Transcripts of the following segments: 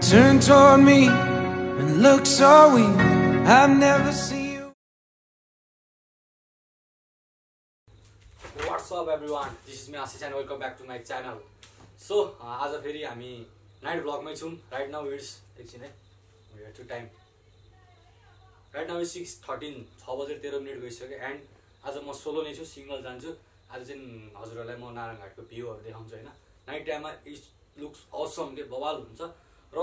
turned toward me and looked so weak. I've never seen you. What's up everyone? This is me Ashish and welcome back to my channel. So आज फेरि हामी night भ्लगमै छौं. Right now it's एकछिन है. We have to time. Right now it's 6:13 6 बजेर 13 minute गइसक्यो and आज म सोलो नै छु, सिंगल जान्छु. आज चाहिँ हजुरहरुलाई म नारायणघाटको भ्यूहरु देखाउँछु हैन. नाइट टाइममा इट लुक्स असम के बवाल हुन्छ. र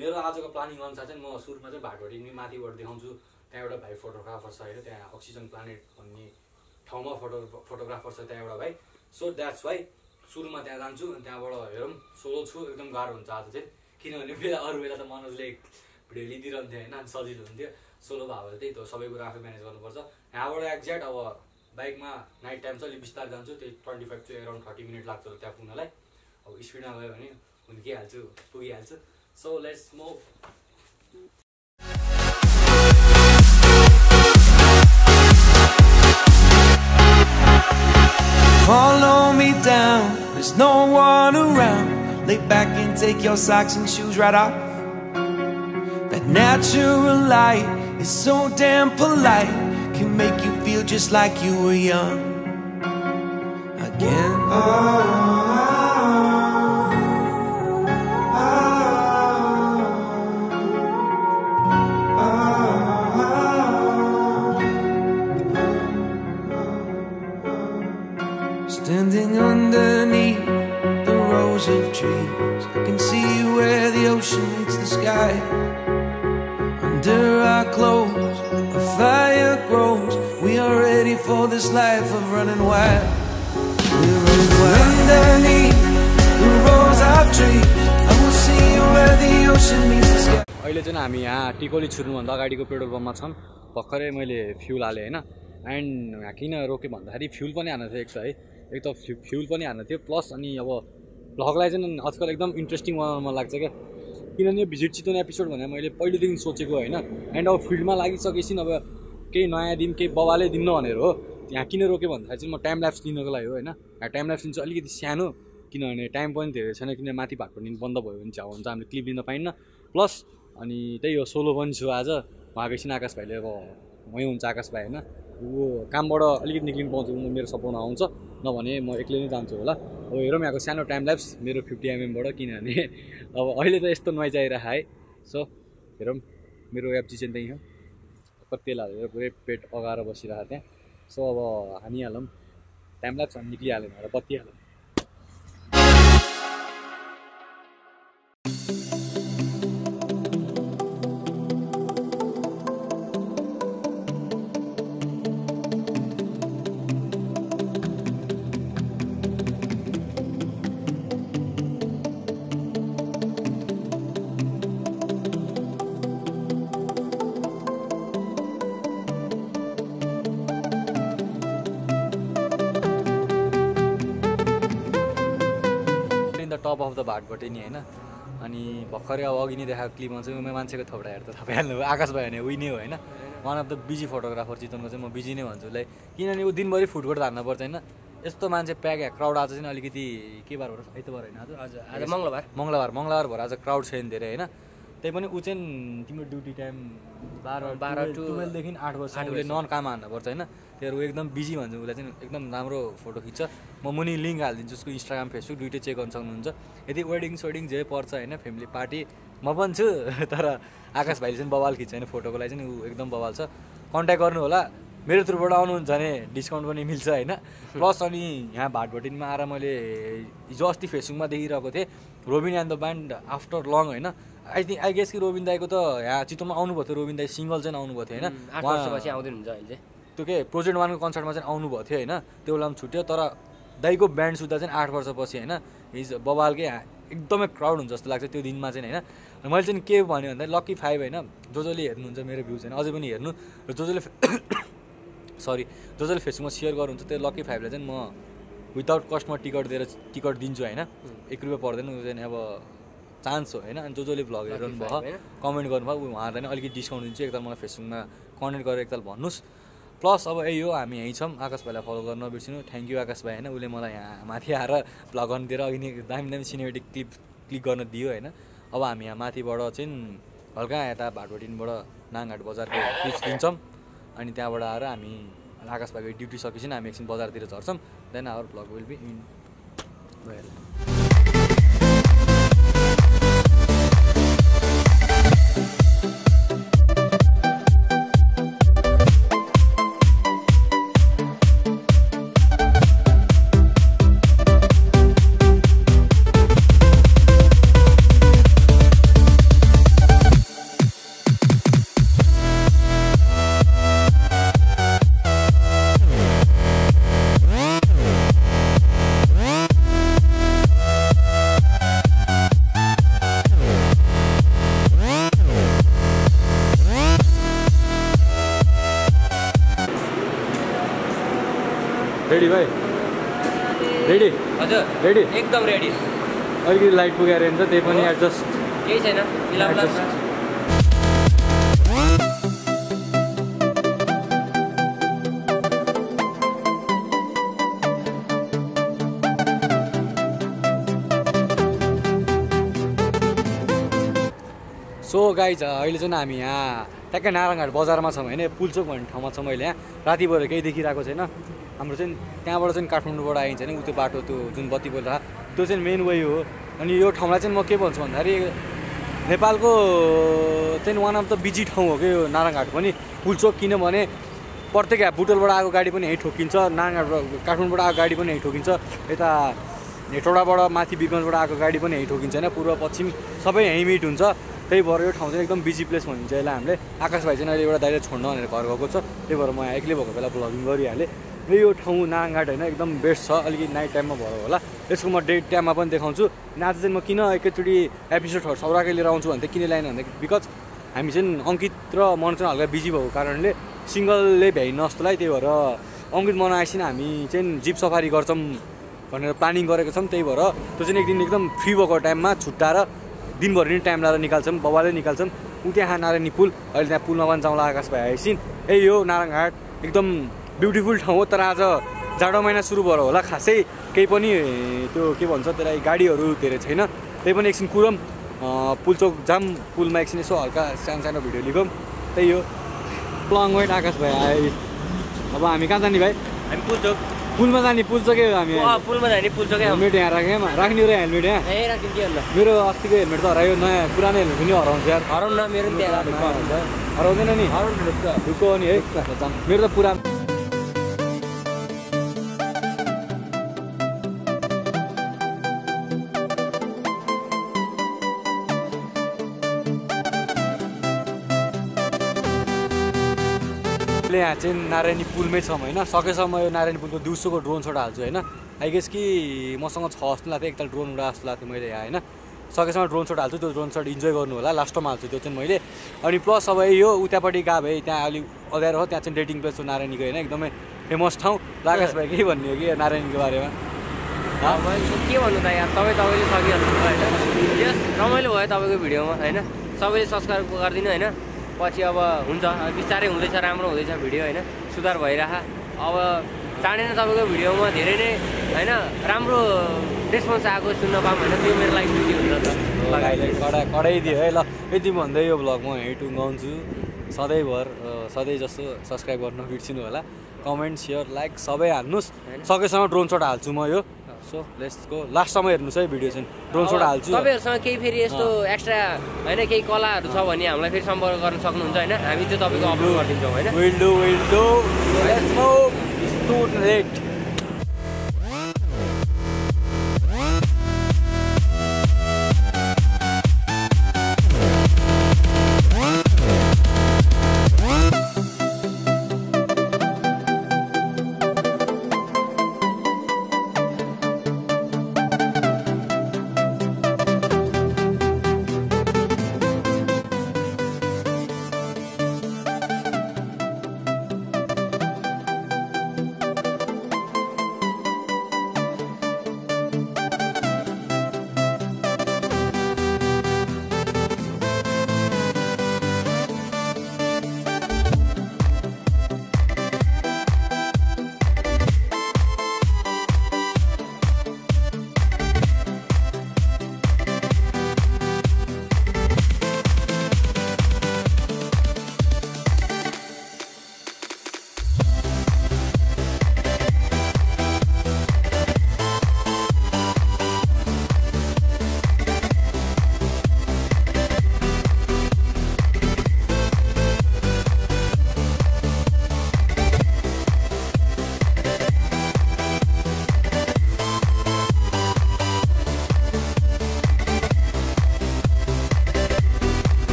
मेरो आजको प्लानिङ अनुसार चाहिँ म सुरुमा चाहिँ भाटभटिनी माथिबाट देखाउँछु. त्यहाँ एउटा भाइ फोटोग्राफर छ हैन, त्यहाँ अक्सिजन प्लानेट भन्ने ठाउँमा फोटोग्राफर छ त्यहाँ एउटा भाइ. सो द्याट्स वाइ सुरुमा त्यहाँ जान्छु अनि त्यहाँबाट हेरौँ. सोलो छु, एकदम गाह्रो हुन्छ आज चाहिँ, किनभने बेला अरू बेला त मनोजले भिडियो लिइदिरहन्थ्यो हैन, अनि सजिलो हुन्थ्यो. सोलो भयो भने त्यही त सबै कुरा आफै म्यानेज गर्नुपर्छ. यहाँबाट एक्ज्याक्ट अब बाइकमा नाइट टाइम छ, अलिक बिस्तार जान्छु, त्यही 25 टु अराउन्ड 30 मिनट लाग्छ त्यहाँ पुग्नलाई. अब स्पिडमा गयो भने हुर्किहाल्छु, पुगिहाल्छु. So let's move. Follow me down, there's no one around. Lay back and take your socks and shoes right off. That natural light is so damn polite, can make you feel just like you were young again. Standing underneath the rows of trees, I can see where the ocean meets the sky. Under our clothes, a fire grows. We are ready for this life of running wild. We're running wild. Underneath the rows of trees, I will see where the ocean meets the sky. अहिले चाहिँ हामी यहाँ टिकोली छिर्नुभन्दा अगाडिको petrol पम्पमा छौँ. भर्खरै मैले fuel हालेँ हैन. एन्ड किन रोकेँ भन्दाखेरि फ्युल पनि हाल्नु थियो. एक त फ्युल पनि हाल्नु थियो, प्लस अनि अब भ्लगलाई चाहिँ आजकल एकदम इन्ट्रेस्टिङ बनाउन मन लाग्छ क्या. किनभने भिजिट चितवन एपिसोड भनेर मैले पहिलेदेखि सोचेको होइन. एन्ड अब फिल्डमा लागिसकेपछि अब केही नयाँ दिन केही बवालै दिनु भनेर हो. यहाँ किन रोक्यो भन्दाखेरि चाहिँ म टाइम ल्याप्स लिनको लागि हो हैन. यहाँ टाइम ल्याप्स लिन्छ अलिकति सानो, किनभने टाइम पनि धेरै छैन, किन माथि भाटभटिनी बन्द भयो भने चाहिँ हुन्छ हामीले क्लिप लिन पाइन्न. प्लस अनि त्यही हो, सोलो पनि छु आज. उहाँ एकछिन आकाश भाइले अब मै हुन्छ आकाश भाइ होइन, ऊ कामबाट अलिकति निक्लिनु पाउँछु, मेरो सपोर्टमा आउँछ, नभने म एक्लै नै जान्छु होला. अब हेरौँ यहाँको सानो टाइम ल्याप्स मेरो 50 mm बाट, किनभने अब अहिले त यस्तो नोइज आइरहेको है. सो हेरौँ, मेरो एप्ची चाहिँ त्यही हो, तेल हालेर पुरै पेट अगाएर बसिरहेको त्यहाँ. सो अब हानिहालौँ टाइम ल्याप्स, हामी निक्लिहाल्यौँ भनेर बत्ती हालौँ. टप अफ द भाटभटिनी हैन. अनि भर्खरै अब अघि नै देखाएको क्लिपमा चाहिँ म मान्छेको थोपडा हेर्दा थाहा पाइहाल्नु भयो, आकाश भयो भने उही नै हो हैन. One of the busy photographer चितवनको चाहिँ म बिजी नै भन्छु उसलाई, किनभने ऊ दिनभरि फुटकोट धान्न पर्छ हैन. यस्तो मान्छे प्याक क्राउड आज चाहिँ अलिकति के बार हो, आइतबार हैन, आज मङ्गलबार भएर आज क्राउड छैन धेरै हैन. त्यही पनि ऊ चाहिँ तिम्रो ड्युटी टाइम 12 टु 12 देखि 8 बजेसम्म उसले नन काम हान्नुपर्छ हैन. त्यही ऊ एकदम बिजी भन्छु उसलाई चाहिँ, एकदम राम्रो फोटो खिच्छ. म मुनि लिङ्क हालिदिन्छु उसको इन्स्टाग्राम फेसबुक दुइटै चेक गर्न सक्नुहुन्छ. यदि वेडिङ जे पर्छ हैन, फ्यामिली पार्टी म पनि छु, तर आकाश भाइले चाहिँ बवाल खिच्छ हैन, फोटोको लागि चाहिँ ऊ एकदम बवाल छ. कन्ट्याक्ट गर्नु होला, मेरो थ्रुबाट आउनुहुन्छ भने डिस्काउन्ट पनि मिल्छ हैन. प्लस अनि यहाँ भाटभटिनीमा आएर मैले हिजो अस्ति फेसबुकमा देखिरहेको थिएँ Robin and the band after long हैन. आई गेस कि रोबिन दाईको त यहाँ चितवनमा आउनुभएको थियो, रोबिन दाई सिङ्गल चाहिँ आउनुभएको थियो हैन. 8 वर्षपछि आउँदैन हुन्छ अहिले. त्यो के प्रोजेक्ट 1 को कन्सर्टमा चाहिँ आउनुभएको थियो हैन, त्यो बेला पनि छुट्यो. तर दाईको ब्यान्ड सुत्दा चाहिँ 8 वर्षपछि हैन, हिज बवालकै एकदमै क्राउड हुन्छ जस्तो लाग्छ त्यो दिनमा चाहिँ हैन. मैले चाहिँ के भन्यो भन्दा लकी 5 हैन, जसले हेर्नुहुन्छ मेरो भ्युज हैन अझै पनि हेर्नु, र जसले फेसबुकमा सेयर गर्नुहुन्छ त्यो लकी 5 लाई चाहिँ म विदाउट कस्टमा टिकट दिन्छु हैन. 1 रुपैयाँ पर्दैन. उ चाहिँ अब चान्स हो हैन. अनि जसले भ्लग हेर्नु भयो कमेन्ट गर्नुभयो उहाँहरूलाई अलिकति डिस्काउन्ट दिन्छु. एकताल मलाई फेसबुकमा कमेन्ट गरेर एकताल भन्नुहोस्. प्लस अब यही हो, हामी यहीँ छौँ. आकाश भाइलाई फलो गर्न नबिर्सिनु. थ्याङ्क यू आकाश भाइ हैन, उसले मलाई यहाँ माथि आएर भ्लग गर्नु दिएर अघि नै दामी सिनेमेटिक क्लिक गर्न दियो हैन. अब हामी यहाँ माथिबाट चाहिँ हल्का यता भाटोटिनबाट नाङघाट बजारको पिच लिन्छौँ अनि त्यहाँबाट आएर हामी आकाश भाइको ड्युटी सकेपछि हामी एकछिन बजारतिर झर्छौँ then our vlog will be in भइहाल्यो रेडी भाइ रेडी हजुर रेडी एकदम रेडी अलिकति लाइट पुगेर हुन्छ त्यही पनि एडजस्ट केही छैन मिलाउला सो गाइज अहिले चाहिँ हामी यहाँ ट्याक्कै नारायणघाट बजारमा छौँ होइन पुलचोक भन्ने ठाउँमा छौँ अहिले यहाँ राति भएर केही देखिरहेको छैन हाम्रो चाहिँ त्यहाँबाट चाहिँ काठमाडौँबाट आइन्छ नि उ त्यो बाटो त्यो जुन बत्ती बोल्दा त्यो चाहिँ मेन वे हो अनि यो ठाउँलाई चाहिँ म के भन्छु भन्दाखेरि नेपालको चाहिँ वान अफ द बिजी ठाउँ हो कि यो नारायणघाट पनि पुलचोक किनभने प्रत्येक बुटोलबाट आएको गाडी पनि यहीँ ठोकिन्छ नारायणघाट काठमाडौँबाट आएको गाडी पनि यहीँ ठोकिन्छ यता हेटौडाबाट माथि बिरगन्जबाट आएको गाडी पनि यहीँ ठोकिन्छ होइन पूर्व पश्चिम सबै यहीँ मिट हुन्छ त्यही भएर यो ठाउँ चाहिँ एकदम बिजी प्लेस भनिन्छ यसलाई हामीले आकाश भाइ चाहिँ अहिले एउटा दाइले छोड्न भनेर घर गएको छ त्यही भएर म यहाँ एक्लै भएको बेला भ्लगिङ गरिहालेँ र यो ठाउँ नारायणघाट होइन एकदम बेस्ट छ अलिकति नाइट टाइममा भयो होला यसको म डे टाइममा पनि देखाउँछु अनि आज चाहिँ म किन एकैचोटि एपिसोडहरू सौराकै लिएर आउँछु भन्दा किन ल्याएन भन्दा बिकज हामी चाहिँ अङ्कित र मन चाहिँ हल्का बिजी भएको कारणले सिङ्गलले भ्याइन्न जस्तोलाई त्यही भएर अङ्कित मन आएपछि हामी चाहिँ जिप सफारी गर्छौँ भनेर प्लानिङ गरेको छौँ त्यही भएर त्यो चाहिँ एक दिन एकदम फ्री भएको टाइममा छुट्टाएर दिनभरि नै टाइम लगाएर निकाल्छौँ बबाले निकाल्छौँ उ त्यहाँ नारायणी पुल अहिले त्यहाँ पुलमा पनि जाउँला आकाश भाइ आएपछि यही हो नारायणघाट एकदम ब्युटिफुल ठाउँ हो तर आज जाडो महिना सुरु भएर होला खासै केही पनि त्यो के भन्छ त्यसलाई गाडीहरू धेरै छैन त्यही पनि एकछिन कुरौँ पुलचोक जाम पुलमा एकछिन यसो हल्का सानो सानो भिडियो लिगौँ त्यही हो प्लङ वाइट आकाश भाइ आए अब हामी कहाँ जाने भाइ हामी पुलचोक पुलमा जाने पुलचोकै हामी पुलमा जाने पुलचोकै हेलमेट यहाँ राखेँ राख्ने र हेलमेट यहाँ ए राखिदिनु के अन्त मेरो अस्तिको हेलमेट त हरायो नयाँ पुरानो हेलमेट पनि हराउँछ यार हराउन मेरो पनि त्यहाँ हराउँदैन नि ढुक्क हो नि है मेरो त पुरानो यहाँ चाहिँ नारायणी पुलमै छौँ होइन सकेसम्म यो नारायणी पुलको दिउँसोको ड्रोन सोट हाल्छु होइन आई गेस कि मसँग छ जस्तो लाग्थ्यो एकताल ड्रोन उडा जस्तो लाग्थ्यो मैले यहाँ होइन सकेसम्म ड्रोन सोट हाल्छु त्यो ड्रोन सोट इन्जोय गर्नु होला लास्टमा हाल्छु त्यो चाहिँ मैले अनि प्लस अब यो उतापट्टि गएको भए त्यहाँ अलिक अँध्यारो हो त्यहाँ चाहिँ डेटिङ प्लेस हो नारायणीको होइन एकदमै फेमस ठाउँ आकाश भाइ केही भन्ने हो कि नारायणीको बारेमा के भन्नु त यार सबै तपाईँले सकिहाल्नु होइन यस रमाइलो भयो तपाईँको भिडियोमा होइन सबैले सब्सक्राइब गरिदिनु होइन पछि अब हुन्छ बिस्तारै हुँदैछ राम्रो हुँदैछ भिडियो होइन सुधार भइरह अब चाँडै नै तपाईँको भिडियोमा धेरै नै होइन राम्रो रेस्पोन्स आएको सुन्न पाऊँ होइन त्यो मेरो लागि खुसी हुन्छ त कडाइदियो है ल यति भन्दै यो भ्लग म यहीँ टुङ्गाउँछु सधैँभर सधैँ जस्तो सब्सक्राइब गर्न बिर्सिनु होला कमेन्ट सेयर लाइक सबै हाल्नुहोस् सकेसम्म ड्रोन सोट हाल्छु म यो सो लेट्स गो लास्टसम्म हेर्नुहोस् है भिडियो चाहिँ ड्रोन सोट हाल्छु तपाईँहरूसँग केही फेरि यस्तो एक्स्ट्रा होइन केही कलाहरू छ भने हामीलाई फेरि सम्पर्क गर्न सक्नुहुन्छ होइन हामी त्यो तपाईँको अपलोड गरिदिन्छौँ होइन विल डु लेट्स गो